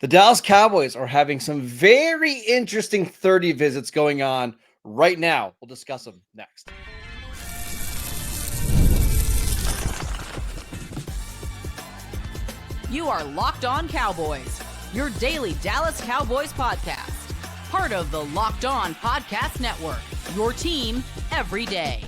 The Dallas Cowboys are having some very interesting 30 visits going on right now. We'll discuss them next. You are Locked On Cowboys, your daily Dallas Cowboys podcast. Part of the Locked On Podcast Network, your team every day.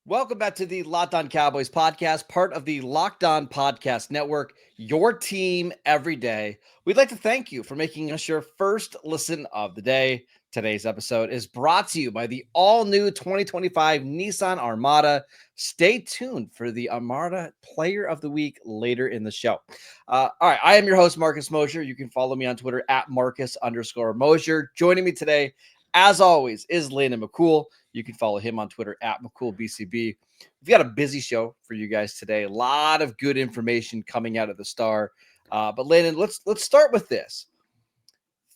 Welcome back to the Locked On Cowboys podcast, part of the Locked On Podcast Network, your team every day. We'd like to thank you for making us your first listen of the day. Today's episode is brought to you by the all-new 2025 Nissan Armada. Stay tuned for the Armada Player of the Week later in the show. All right, I am your host, Marcus Mosher. You can follow me on Twitter at Marcus_Mosher. Joining me today, as always, is Landon McCool. You can follow him on Twitter at McCoolBCB. We've got a busy show for you guys today. A lot of good information coming out of the Star. But Landon, let's start with this.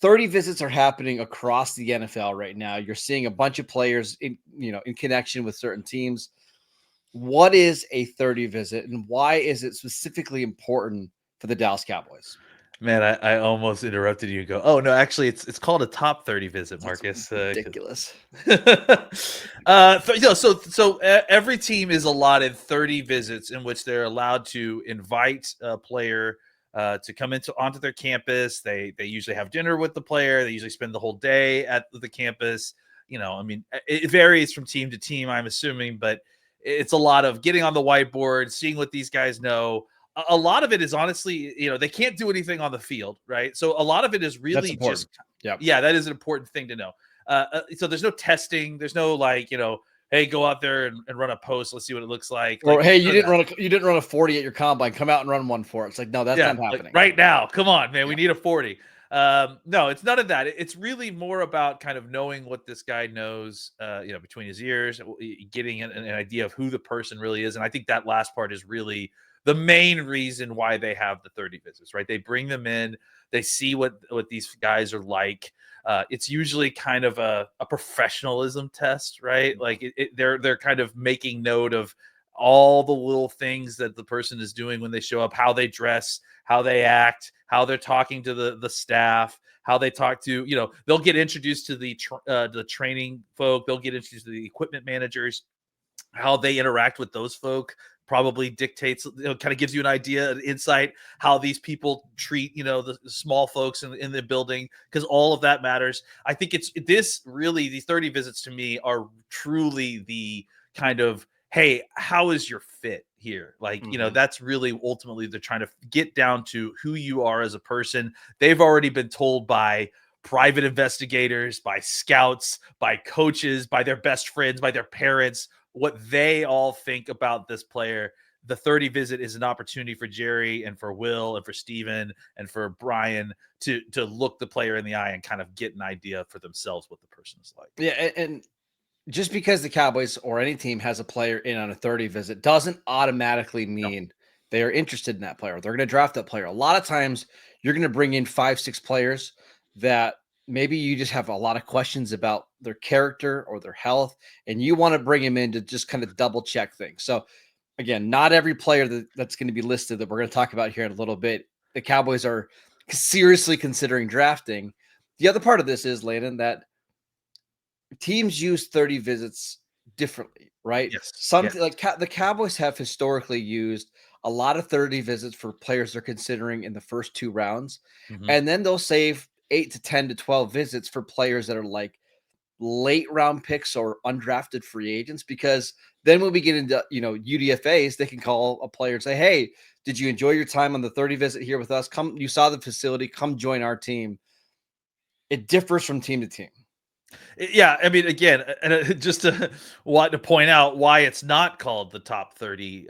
30 visits are happening across the NFL right now. You're seeing a bunch of players in connection with certain teams. What is a 30 visit and why is it specifically important for the Dallas Cowboys? Man, I almost interrupted you and go, oh, no, actually, it's called a top 30 visit, Marcus. Ridiculous. So every team is allotted 30 visits in which they're allowed to invite a player to come onto their campus. They usually have dinner with the player. They usually spend the whole day at the campus. It varies from team to team, I'm assuming, but it's a lot of getting on the whiteboard, seeing what these guys know. A lot of it is honestly, they can't do anything on the field, right? So a lot of it is really just, that is an important thing to know. So there's no testing. There's no hey, go out there and run a post. Let's see what it looks like. Or hey, you didn't run a 40 at your combine. Come out and run one for it. It's like, no, that's not happening right now. Come on, man. We need a 40. No, it's none of that. It's really more about kind of knowing what this guy knows, between his ears, getting an idea of who the person really is. And I think that last part is really the main reason why they have the 30 visits, right? They bring them in, they see what these guys are like. It's usually kind of a professionalism test, right? Like they're kind of making note of all the little things that the person is doing when they show up, how they dress, how they act, how they're talking to the staff, how they talk to, they'll get introduced to the training folk. They'll get introduced to the equipment managers, how they interact with those folk probably dictates, kind of gives you an idea, an insight, how these people treat, the small folks in the building, because all of that matters. I think these 30 visits to me are truly the kind of, hey, how is your fit here? Like, that's really ultimately they're trying to get down to who you are as a person. They've already been told by private investigators, by scouts, by coaches, by their best friends, by their parents, what they all think about this player. The 30 visit is an opportunity for Jerry and for Will and for Steven and for Brian to look the player in the eye and kind of get an idea for themselves what the person is like. Yeah, and just because the Cowboys or any team has a player in on a 30 visit doesn't automatically mean they are interested in that player. They're going to draft that player. A lot of times you're going to bring in 5-6 players that maybe you just have a lot of questions about their character or their health, and you want to bring him in to just kind of double check things. So again, not every player that's going to be listed that we're going to talk about here in a little bit, the Cowboys are seriously considering drafting. The other part of this is, Landon, that teams use 30 visits differently, right? Yes. Like the Cowboys have historically used a lot of 30 visits for players they're considering in the first 2 rounds. Mm-hmm. And then they'll save 8 to 10 to 12 visits for players that are like late round picks or undrafted free agents, because then when we get into, UDFAs, they can call a player and say, hey, did you enjoy your time on the 30 visit here with us? Come, you saw the facility, come join our team. It differs from team to team. Yeah, I mean, again, and just to point out why it's not called the top 30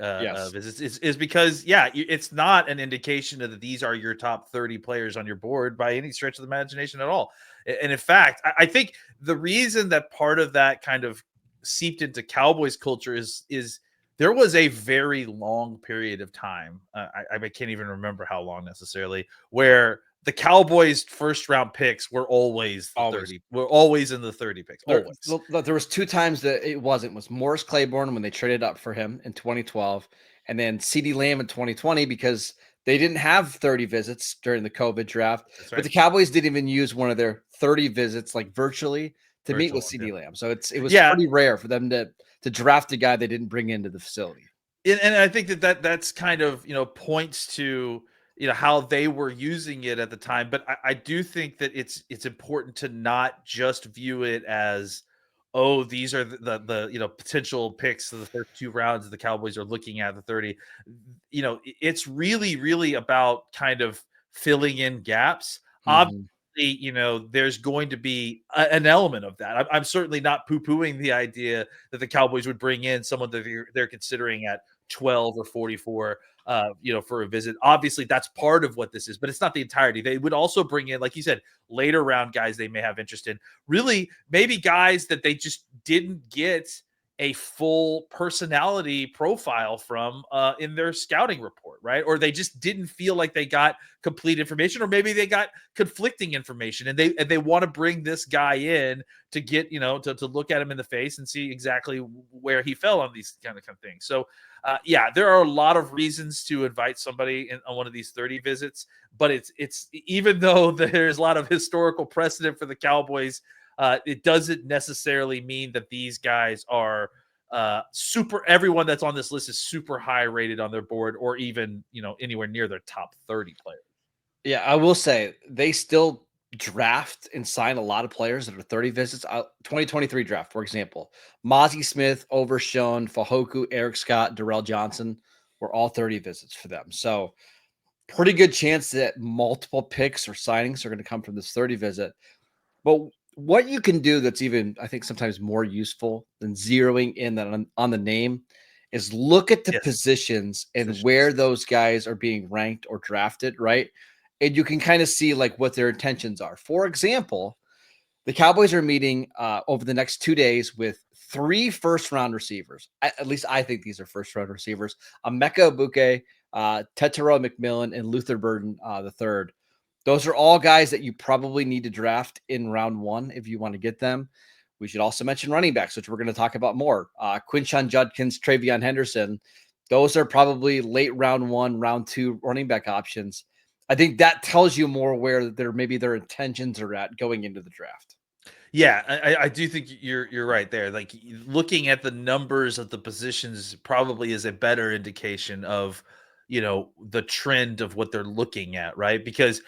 visits is because, it's not an indication that these are your top 30 players on your board by any stretch of the imagination at all. And in fact, I think the reason that part of that kind of seeped into Cowboys culture is there was a very long period of time, I can't even remember how long necessarily, where the Cowboys' first round picks were always 30. We're always in the 30 picks. Always. There was 2 times that it was Morris Claiborne when they traded up for him in 2012, and then CeeDee Lamb in 2020, because They didn't have 30 visits during the COVID draft, That's but right. the Cowboys didn't even use one of their 30 visits like virtually to meet Virtual with ones, yeah. CeeDee Lamb. So it was Yeah, pretty rare for them to draft a guy they didn't bring into the facility. and I think that's kind of points to how they were using it at the time. But I do think that it's important to not just view it as, oh, these are the potential picks of the first 2 rounds the Cowboys are looking at the 30. It's really about kind of filling in gaps. Mhm. There's going to be an element of that. I'm certainly not poo-pooing the idea that the Cowboys would bring in someone that they're considering at 12 or 44, for a visit. Obviously, that's part of what this is, but it's not the entirety. They would also bring in, like you said, later round guys they may have interest in. Really, maybe guys that they just didn't get a full personality profile from in their scouting report, right? Or they just didn't feel like they got complete information, or maybe they got conflicting information, and they want to bring this guy in to get to look at him in the face and see exactly where he fell on these kind of things. So yeah, there are a lot of reasons to invite somebody on one of these 30 visits, but it's even though there's a lot of historical precedent for the Cowboys, it doesn't necessarily mean that these guys are super. Everyone that's on this list is super high rated on their board, or even anywhere near their top 30 players. Yeah, I will say they still draft and sign a lot of players that are 30 visits. 2023 draft, for example, Mozzie Smith, Overshown, Fahoku, Eric Scott, Darrell Johnson were all 30 visits for them. So pretty good chance that multiple picks or signings are going to come from this 30 visit. But what you can do that's even, I think, sometimes more useful than zeroing in on the name is look at the Yes, positions and positions. where those guys are being ranked or drafted, right? And you can kind of see like what their intentions are. For example, the Cowboys are meeting over the next 2 days with 3 first-round receivers. At least I think these are first-round receivers. Emeka Egbuka, Tetero McMillan, and Luther Burden the third. Those are all guys that you probably need to draft in round 1 if you want to get them. We should also mention running backs, which we're going to talk about more. Quinshon, Judkins, TreVeyon, Henderson. Those are probably late round 1, round 2 running back options. I think that tells you more where maybe their intentions are at going into the draft. Yeah, I do think you're right there. Like, looking at the numbers of the positions probably is a better indication of the trend of what they're looking at, right? Because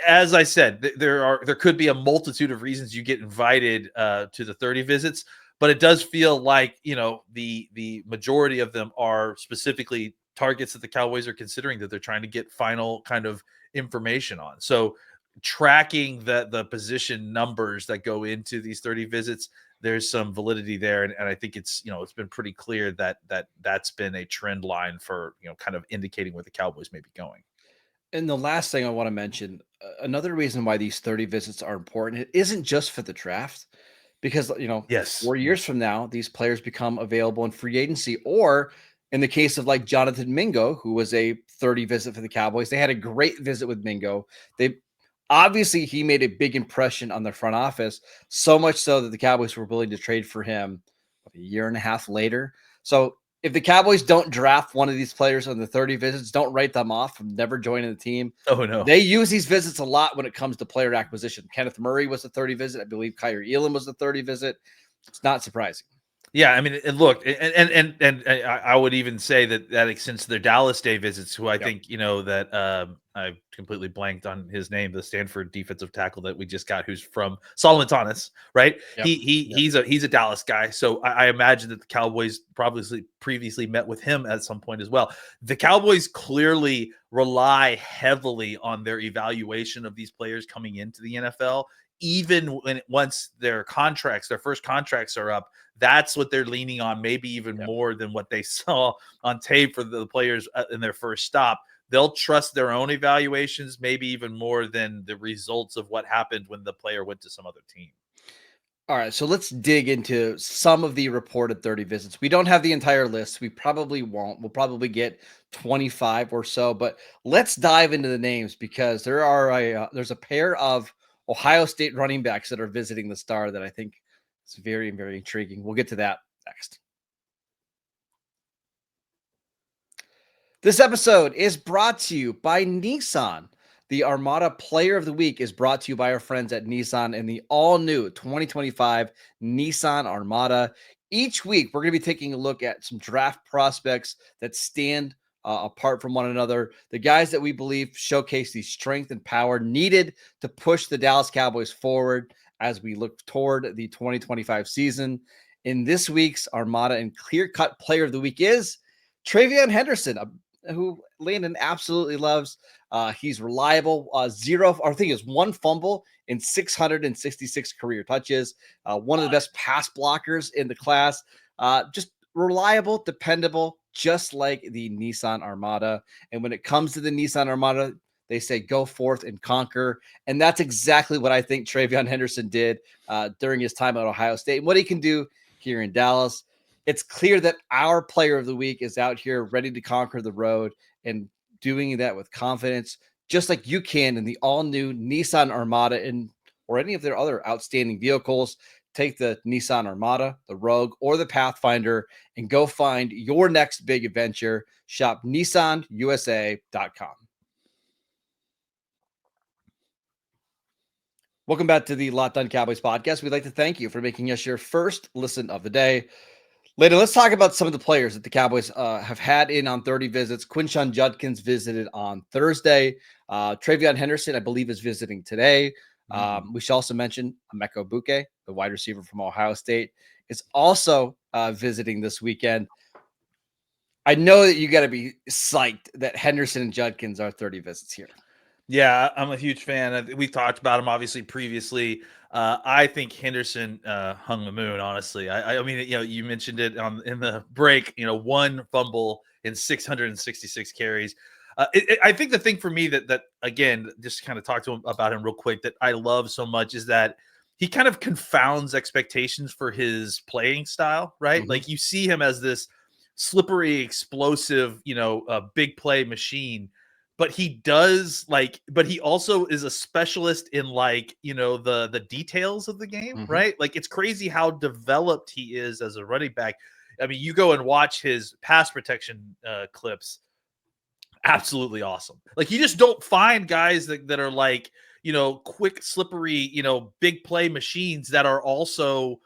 as I said, there could be a multitude of reasons you get invited to the 30 visits, but it does feel like the majority of them are specifically targets that the Cowboys are considering, that they're trying to get final kind of information on. So tracking the position numbers that go into these 30 visits, there's some validity there, and I think it's been pretty clear that's been a trend line for kind of indicating where the Cowboys may be going. And the last thing I want to mention, another reason why these 30 visits are important, it isn't just for the draft, because Yes. 4 years from now, these players become available in free agency, or in the case of like Jonathan Mingo, who was a 30 visit for the Cowboys, they had a great visit with Mingo. They obviously he made a big impression on the front office, so much so that the Cowboys were willing to trade for him a year and a half later. So if the Cowboys don't draft one of these players on the 30 visits, don't write them off from never joining the team. Oh no. They use these visits a lot when it comes to player acquisition. Kenneth Murray was a 30 visit. I believe Kyrie Elam was a 30 visit. It's not surprising. Yeah, I mean, and look, and I would even say that extends to their Dallas Day visits, who I Yep. think that I completely blanked on his name, the Stanford defensive tackle that we just got, who's from Solomon Thomas, right? Yep. He's a Dallas guy, so I imagine that the Cowboys probably previously met with him at some point as well. The Cowboys clearly rely heavily on their evaluation of these players coming into the NFL. Even once their first contracts are up, that's what they're leaning on, maybe even more than what they saw on tape for the players in their first stop. They'll trust their own evaluations, maybe even more than the results of what happened when the player went to some other team. All right, so let's dig into some of the reported 30 visits. We don't have the entire list. We probably won't. We'll probably get 25 or so, but let's dive into the names because there's a pair of Ohio State running backs that are visiting the Star that I think is very, very intriguing. We'll get to that next. This episode is brought to you by Nissan. The Armada Player of the Week is brought to you by our friends at Nissan and the all-new 2025 Nissan Armada. Each week, we're going to be taking a look at some draft prospects that stand apart from one another. The guys that we believe showcase the strength and power needed to push the Dallas Cowboys forward as we look toward the 2025 season. In this week's Armada and clear-cut Player of the Week is TreVeyon Henderson, who Landon absolutely loves. He's reliable. One fumble in 666 career touches. One of the best pass blockers in the class. Just reliable, dependable, just like the Nissan Armada. And when it comes to the Nissan Armada, they say go forth and conquer. And that's exactly what I think TreVeyon Henderson did during his time at Ohio State and what he can do here in Dallas. It's clear that our player of the week is out here ready to conquer the road and doing that with confidence, just like you can in the all-new Nissan Armada or any of their other outstanding vehicles. Take the Nissan Armada, the Rogue, or the Pathfinder and go find your next big adventure. Shop nissanusa.com. Welcome back to the Locked On Cowboys podcast. We'd like to thank you for making us your first listen of the day. Later, let's talk about some of the players that the Cowboys have had in on 30 visits. Quinshon Judkins visited on Thursday. TreVeyon Henderson, I believe, is visiting today. We should also mention Emeka, the wide receiver from Ohio State, is also visiting this weekend. I know that you got to be psyched that Henderson and Judkins are 30 visits here. Yeah, I'm a huge fan. We've talked about him obviously previously. I think Henderson hung the moon. Honestly, I mean, you mentioned it in the break. One fumble in 666 carries. I think the thing for me that again, just kind of talk to him about him real quick, that I love so much is that he kind of confounds expectations for his playing style. Right, Mm-hmm. like you see him as this slippery, explosive, big play machine. But he also is a specialist in the details of the game, Mm-hmm. right? Like it's crazy how developed he is as a running back. I mean, you go and watch his pass protection clips. Absolutely awesome. Like you just don't find guys that are like, quick, slippery, big play machines that are also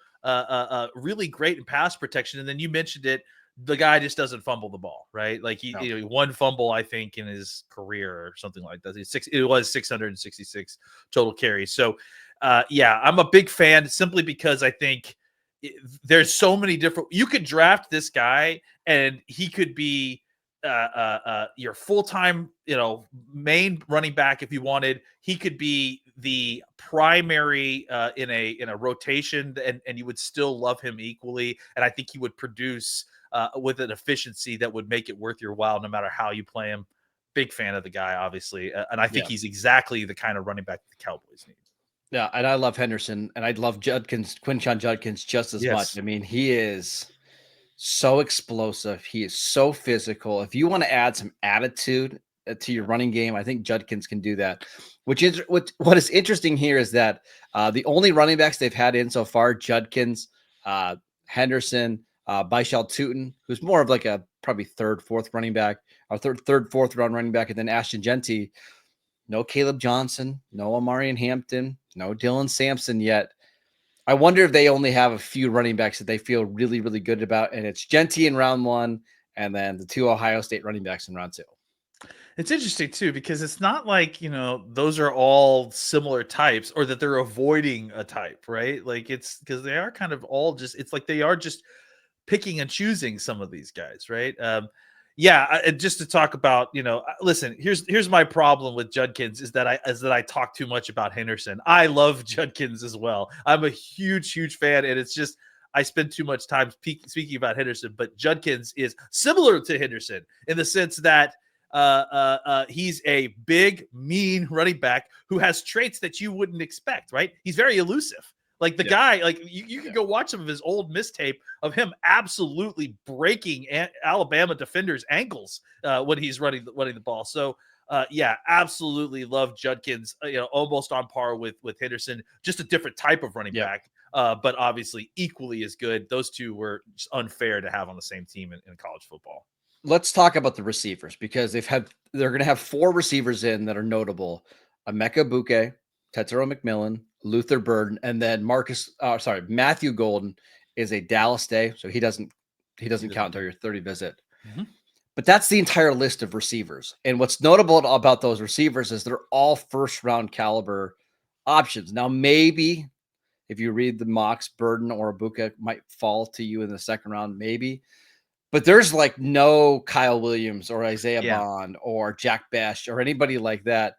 really great in pass protection. And then you mentioned it. The guy just doesn't fumble the ball, right? Like he one fumble, I think, in his career or something like that. It was 666 total carries. So, I'm a big fan simply because I think there's so many different. You could draft this guy, and he could be your full-time, main running back if you wanted. He could be the primary in a rotation, and you would still love him equally. And I think he would produce with an efficiency that would make it worth your while, no matter how you play him. Big fan of the guy, obviously. And I think he's exactly the kind of running back the Cowboys need. Yeah, and I love Henderson, and I love Quinshon Judkins just as much. I mean, he is so explosive. He is so physical. If you want to add some attitude to your running game, I think Judkins can do that. What is interesting here is that the only running backs they've had in so far, Judkins, Henderson, Baishal Tutin, who's more of like a probably third, fourth running back, or third, fourth round running back, and then Ashton Genty. No Caleb Johnson, no Amarian Hampton, no Dylan Sampson yet. I wonder if they only have a few running backs that they feel really, really good about, and it's Genty in round one, and then the two Ohio State running backs in round two. It's interesting too, because it's not like, those are all similar types or that they're avoiding a type, right? Like it's because they are kind of all it's like they are just picking and choosing some of these guys, right? Just to talk about, listen, here's my problem with Judkins is that I talk too much about Henderson. I love Judkins as well. I'm a huge fan, and it's just I spend too much time speaking about Henderson. But Judkins is similar to Henderson in the sense that he's a big, mean running back who has traits that you wouldn't expect, right? He's very elusive. Like the guy, like you can go watch some of his old mistape of him absolutely breaking Alabama defenders' ankles when he's running the ball. So absolutely love Judkins. Almost on par with Henderson, just a different type of running back, but obviously equally as good. Those two were just unfair to have on the same team in college football. let's talk about the receivers because they're going to have 4 receivers in that are notable: Emeka Egbuka, Tetero McMillan, Luther Burden, and then Matthew Golden is a Dallas day, so he doesn't count until your 30 visit. Mm-hmm. But that's the entire list of receivers. And what's notable about those receivers is they're all first round caliber options. Now, maybe if you read the mocks, Burden or Egbuka might fall to you in the second round, maybe. But there's like no Kyle Williams or Isaiah Bond or Jack Bash or anybody like that,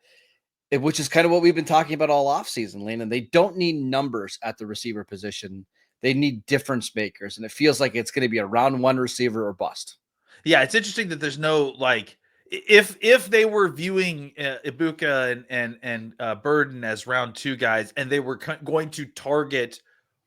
which is kind of what we've been talking about all offseason, Lane. And they don't need numbers at the receiver position. They need difference makers. And it feels like it's going to be a round 1 receiver or bust. Yeah, it's interesting that there's no like if they were viewing Egbuka and Burden as round 2 guys, and they were going to target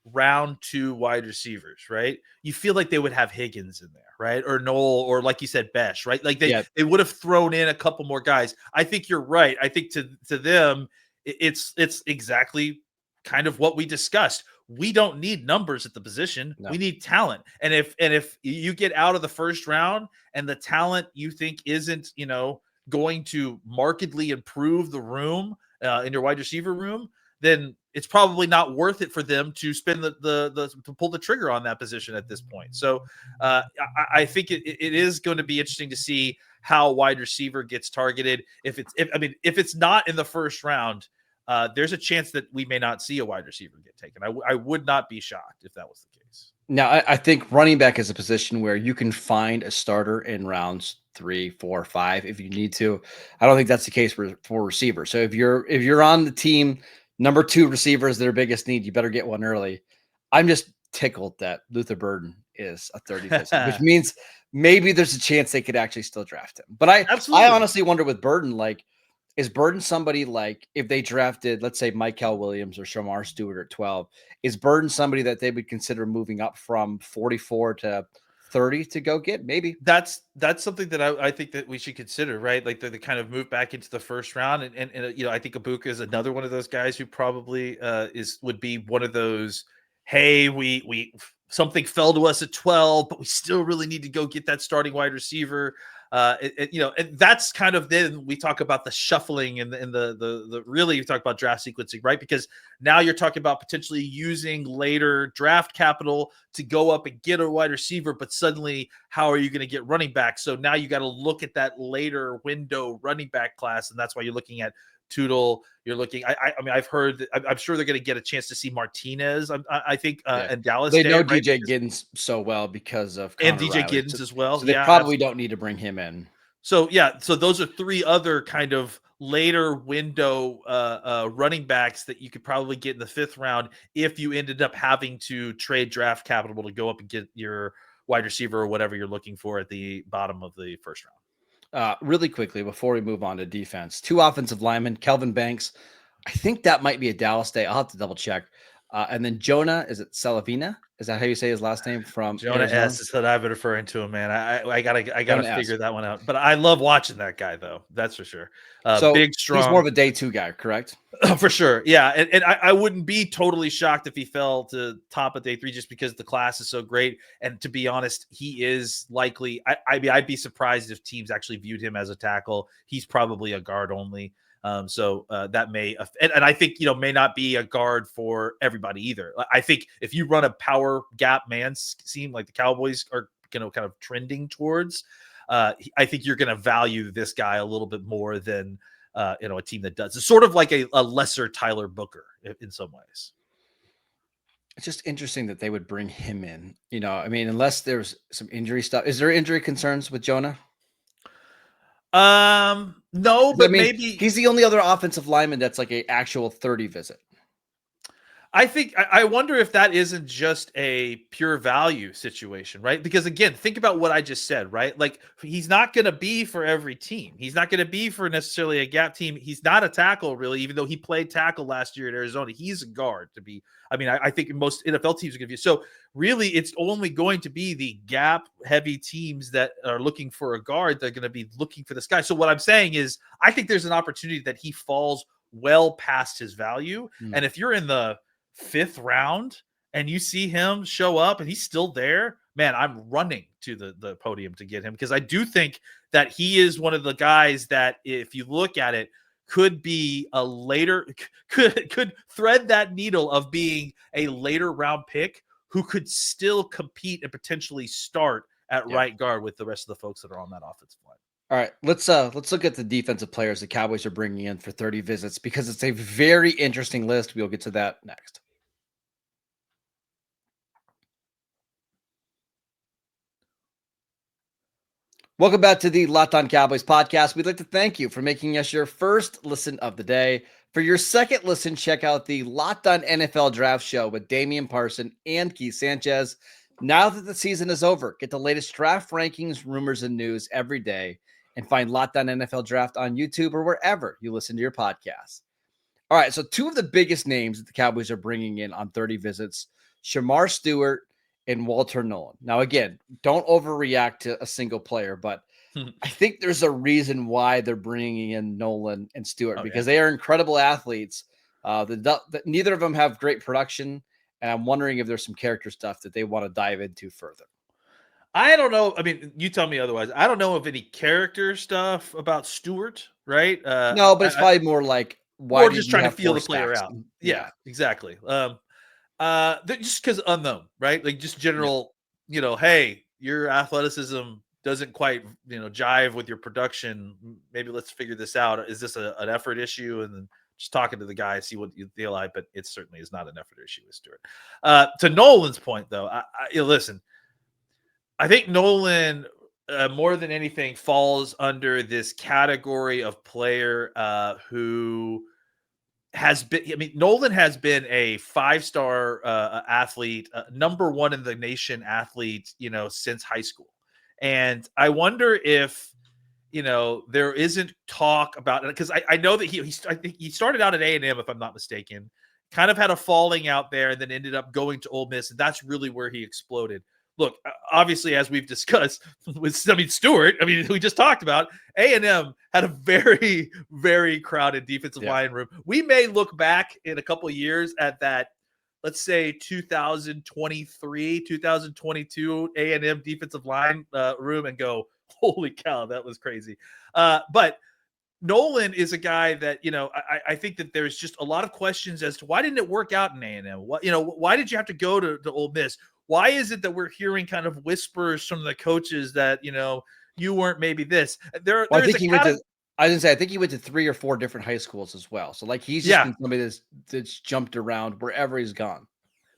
round 2 wide receivers, right? You feel like they would have Higgins in there, right? Or Noel, or like you said, Besh, right? Like they would have thrown in a couple more guys. I think you're right. I think to them, it's exactly kind of what we discussed. We don't need numbers at the position. No. We need talent. And if you get out of the first round and the talent you think isn't, going to markedly improve the room in your wide receiver room, then it's probably not worth it for them to spend to pull the trigger on that position at this point. So I think it is going to be interesting to see how wide receiver gets targeted. If it's not in the first round, there's a chance that we may not see a wide receiver get taken. I would not be shocked if that was the case. Now, I think running back is a position where you can find a starter in rounds 3, 4, 5 if you need to. I don't think that's the case for receivers. So if you're on the team, number 2 receiver is their biggest need, you better get one early. I'm just tickled that Luther Burden is a 30 visit, which means maybe there's a chance they could actually still draft him. But I honestly wonder with Burden, like, is Burden somebody like if they drafted, let's say, Michael Williams or Shamar Stewart at 12, is Burden somebody that they would consider moving up from 44 to 30 to go get? Maybe that's something that I think that we should consider, right? Like the kind of move back into the first round. And I think Egbuka is another one of those guys who probably would be one of those, hey, we something fell to us at 12, but we still really need to go get that starting wide receiver. And that's kind of, then we talk about the shuffling and the really you talk about draft sequencing, right? Because now you're talking about potentially using later draft capital to go up and get a wide receiver, but suddenly how are you going to get running back? So now you got to look at that later window running back class, and that's why you're looking at Tootle. You're looking. I've heard that. I'm sure they're going to get a chance to see Martinez. I think and Dallas. They know DJ Giddens so well because of Connor DJ Riley. Giddens as well. So they probably don't need to bring him in. So so those are 3 other kind of later window running backs that you could probably get in the 5th round if you ended up having to trade draft capital to go up and get your wide receiver or whatever you're looking for at the bottom of the first round. Really quickly, before we move on to defense, 2 offensive linemen, Kelvin Banks. I think that might be a Dallas day. I'll have to double check. And then Jonah, is it Salavina? Is that how you say his last name? From Jonah Arizona? S is what I've been referring to him, man. I gotta figure that one out. But I love watching that guy, though. That's for sure. So big, strong. He's more of a day 2 guy, correct? For sure. Yeah. And I wouldn't be totally shocked if he fell to top of day 3 just because the class is so great. And to be honest, he is likely. I'd be surprised if teams actually viewed him as a tackle. He's probably a guard only. So that may, and I think, may not be a guard for everybody either. I think if you run a power gap man scheme like the Cowboys are, kind of trending towards, I think you're going to value this guy a little bit more than, a team that does. It's sort of like a lesser Tyler Booker in some ways. It's just interesting that they would bring him in, unless there's some injury stuff. Is there injury concerns with Jonah? No, but maybe he's the only other offensive lineman that's like a actual 30 visit. I think I wonder if that isn't just a pure value situation, right? Because again, think about what I just said, right? Like he's not going to be for every team. He's not going to be for necessarily a gap team. He's not a tackle really, even though he played tackle last year at Arizona. He's a guard to be. I think most NFL teams are going to be. So really, it's only going to be the gap heavy teams that are looking for a guard. They're going to be looking for this guy. So what I'm saying is, I think there's an opportunity that he falls well past his value. And if you're in the 5th round and you see him show up and he's still there, man, I'm running to the podium to get him, because I do think that he is one of the guys that, if you look at it, could be a later could thread that needle of being a later round pick who could still compete and potentially start at right guard with the rest of the folks that are on that offensive line. All right, let's look at the defensive players the Cowboys are bringing in for 30 visits, because it's a very interesting list. We'll get to that next. Welcome back to the Locked On Cowboys podcast. We'd like to thank you for making us your first listen of the day. For your second listen, check out the Locked On NFL Draft Show with Damian Parson and Keith Sanchez. Now that the season is over, get the latest draft rankings, rumors, and news every day, and find Locked On NFL Draft on YouTube or wherever you listen to your podcasts. All right, so two of the biggest names that the Cowboys are bringing in on 30 visits, Shamar Stewart and Walter Nolan. Now, again, don't overreact to a single player, but I think there's a reason why they're bringing in Nolan and Stewart, because they are incredible athletes. Neither of them have great production, and I'm wondering if there's some character stuff that they want to dive into further. I don't know. I mean, you tell me otherwise. I don't know of any character stuff about Stewart, right? No, but it's probably more like, why or just trying to feel the player out. Yeah, exactly. Just because unknown, right? Like just general, hey, your athleticism doesn't quite, jive with your production. Maybe let's figure this out. Is this an effort issue? And then just talking to the guy, see what you feel like. But it certainly is not an effort issue with Stewart. To Nolan's point, though, listen, I think Nolan, more than anything, falls under this category of player who has been, Nolan has been a 5-star athlete, number one in the nation athlete, since high school. And I wonder if, there isn't talk about it, because I know that I think he started out at A&M, if I'm not mistaken, kind of had a falling out there, and then ended up going to Ole Miss. And that's really where he exploded. Look, obviously, as we've discussed with, Stewart, we just talked about, A&M had a very, very crowded defensive line room. We may look back in a couple of years at that, let's say 2023, 2022 A&M defensive line room and go, holy cow, that was crazy. But Nolan is a guy that, I think that there's just a lot of questions as to why didn't it work out in A&M? Why did you have to go to Ole Miss? Why is it that we're hearing kind of whispers from the coaches that, you weren't maybe this? I think he went to 3 or 4 different high schools as well. So he's just been somebody that's jumped around wherever he's gone.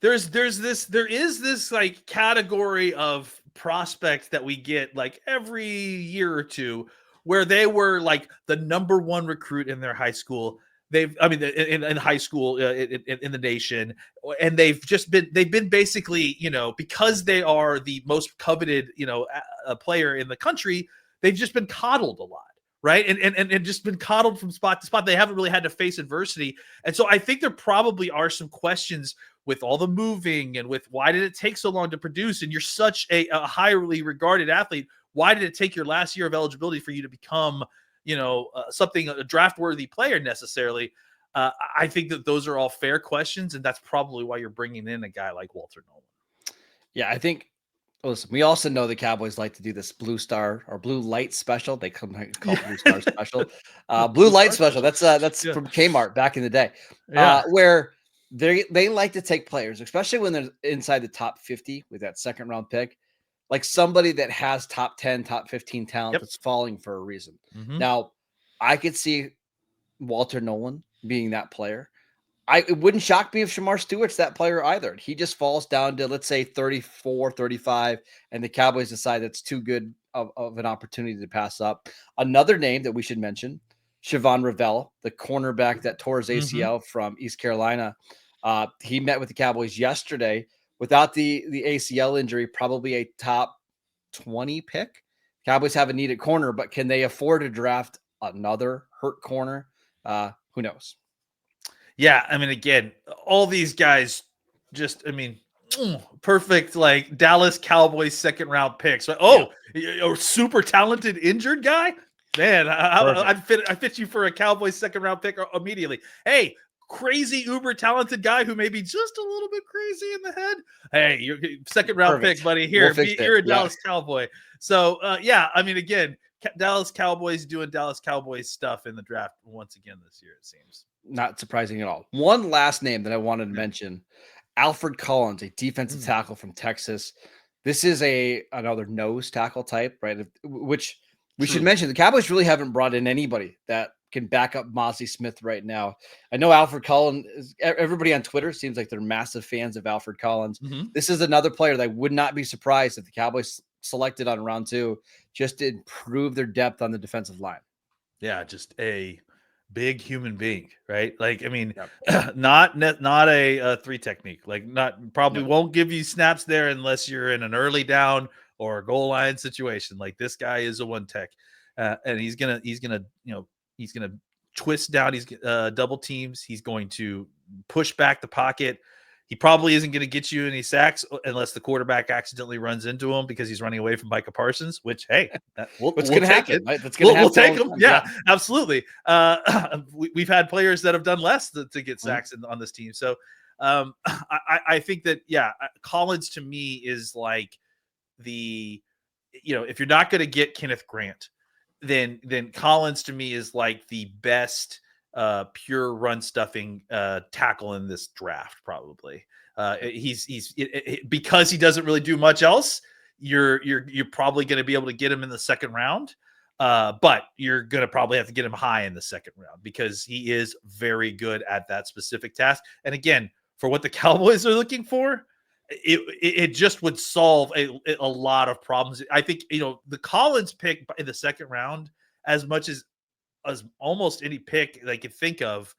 There is this like category of prospect that we get like every year or two, where they were like the number one recruit in their high school. In high school in the nation, and they've been basically, because they are the most coveted, player in the country, they've just been coddled a lot. Right. And just been coddled from spot to spot. They haven't really had to face adversity. And so I think there probably are some questions with all the moving and with why did it take so long to produce? And you're such a highly regarded athlete. Why did it take your last year of eligibility for you to become, something, a draft-worthy player necessarily? I think that those are all fair questions, and that's probably why you're bringing in a guy like Walter Nolan. Yeah, I think. Listen, we also know the Cowboys like to do this blue star or blue light special. They call it blue star special, blue light special. That's from Kmart back in the day, where they like to take players, especially when they're inside the top 50 with that second round pick, like somebody that has top 10, top 15 talent that's falling for a reason. Mm-hmm. Now, I could see Walter Nolan being that player. It wouldn't shock me if Shamar Stewart's that player either. He just falls down to, let's say, 34, 35, and the Cowboys decide that's too good of an opportunity to pass up. Another name that we should mention, Siobhan Ravel, the cornerback that tore his ACL from East Carolina. He met with the Cowboys yesterday. Without the ACL injury, probably a top 20 pick. Cowboys have a needed corner, but can they afford to draft another hurt corner? Who knows? Yeah, again, all these guys just, perfect, like Dallas Cowboys second round picks. A super talented injured guy? Man, I fit you for a Cowboys second round pick immediately. Hey, crazy uber talented guy who may be just a little bit crazy in the head. Hey, you're second round pick, buddy. Here, you're a Dallas Cowboy. So yeah, I mean, again, Dallas Cowboys doing Dallas Cowboys stuff in the draft once again this year, it seems. Not surprising at all. One last name that I wanted to mention, Alfred Collins, a defensive tackle from Texas. This is another nose tackle type, right? Which we should mention. The Cowboys really haven't brought in anybody that can back up Mozzie Smith right now. I know Alfred Collins, everybody on Twitter seems like they're massive fans of Alfred Collins. This is another player that I would not be surprised if the Cowboys selected on round 2 just to improve their depth on the defensive line. Yeah, just a big human being, right? Like, I mean, not a 3 technique, like won't give you snaps there unless you're in an early down or a goal line situation. Like, this guy is a 1 tech, and he's gonna twist down. He's double teams. He's going to push back the pocket. He probably isn't going to get you any sacks unless the quarterback accidentally runs into him because he's running away from Micah Parsons, which, hey, we'll take it. Right? That's gonna we'll take him. Yeah, absolutely. We've had players that have done less to get sacks on this team. So I think that, Collins to me is like if you're not going to get Kenneth Grant, then Collins to me is like the best pure run stuffing tackle in this draft. Probably he's because he doesn't really do much else. You're probably going to be able to get him in the second round, but you're going to probably have to get him high in the second round because he is very good at that specific task. And again, for what the Cowboys are looking for, it just would solve a lot of problems. I think, the Collins pick in the second round, as much as almost any pick they could think of,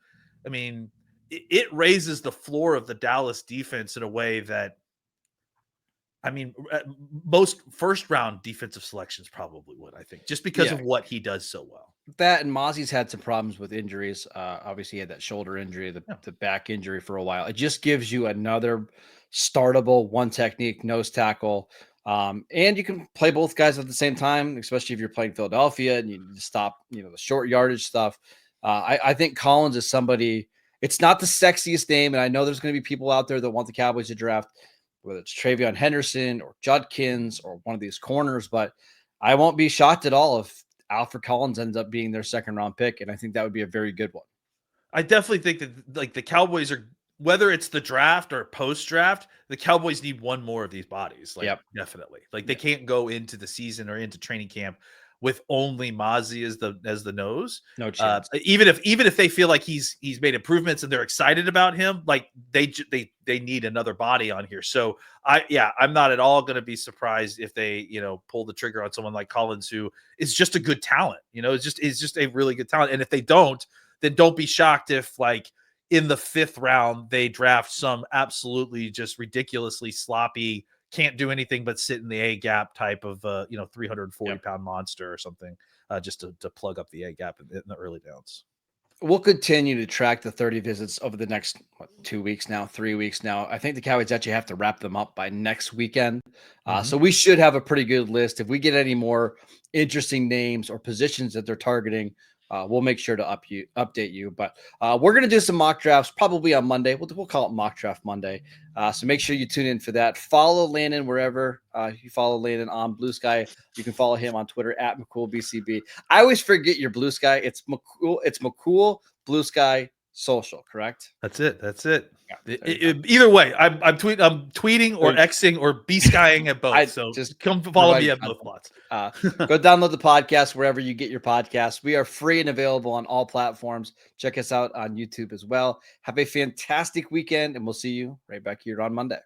I mean, it raises the floor of the Dallas defense in a way that, I mean, most first round defensive selections probably would, I think, just because of what he does so well. That, and Mozzie's had some problems with injuries. Obviously, he had that shoulder injury, the back injury for a while. It just gives you another startable 1 technique nose tackle. And you can play both guys at the same time, especially if you're playing Philadelphia and you need to stop, the short yardage stuff. I think Collins is somebody, it's not the sexiest name. And I know there's going to be people out there that want the Cowboys to draft, whether it's TreVeyon Henderson or Judkins or one of these corners, but I won't be shocked at all if Alfred Collins ends up being their second round pick. And I think that would be a very good one. I definitely think that, like, the Cowboys are, whether it's the draft or post draft, the Cowboys need one more of these bodies. Like, definitely. Like, they can't go into the season or into training camp with only Mozzie as the nose. No chance. Even if they feel like he's made improvements and they're excited about him, like, they need another body on here. So I'm not at all going to be surprised if they, pull the trigger on someone like Collins, who is just a good talent. Is just a really good talent. And if they don't, then don't be shocked if, like, in the 5th round, they draft some absolutely just ridiculously sloppy, can't do anything but sit in the A gap type of 340-pound monster or something, just to plug up the A gap in the early downs. We'll continue to track the 30 visits over the next 2 weeks now, 3 weeks now. I think the Cowboys actually have to wrap them up by next weekend. So we should have a pretty good list. If we get any more interesting names or positions that they're targeting, we'll make sure to update you. But we're going to do some mock drafts probably on Monday. We'll call it Mock Draft Monday. So make sure you tune in for that. Follow Landon wherever you follow Landon on Blue Sky. You can follow him on Twitter at McCoolBCB. I always forget your Blue Sky. It's McCool. It's McCool Blue Sky Social, correct? That's it. Yeah, either way, I'm tweeting or Xing or B-skying at both. So just come follow me at both spots. Go download the podcast wherever you get your podcasts. We are free and available on all platforms. Check us out on YouTube as well. Have a fantastic weekend, and we'll see you right back here on Monday.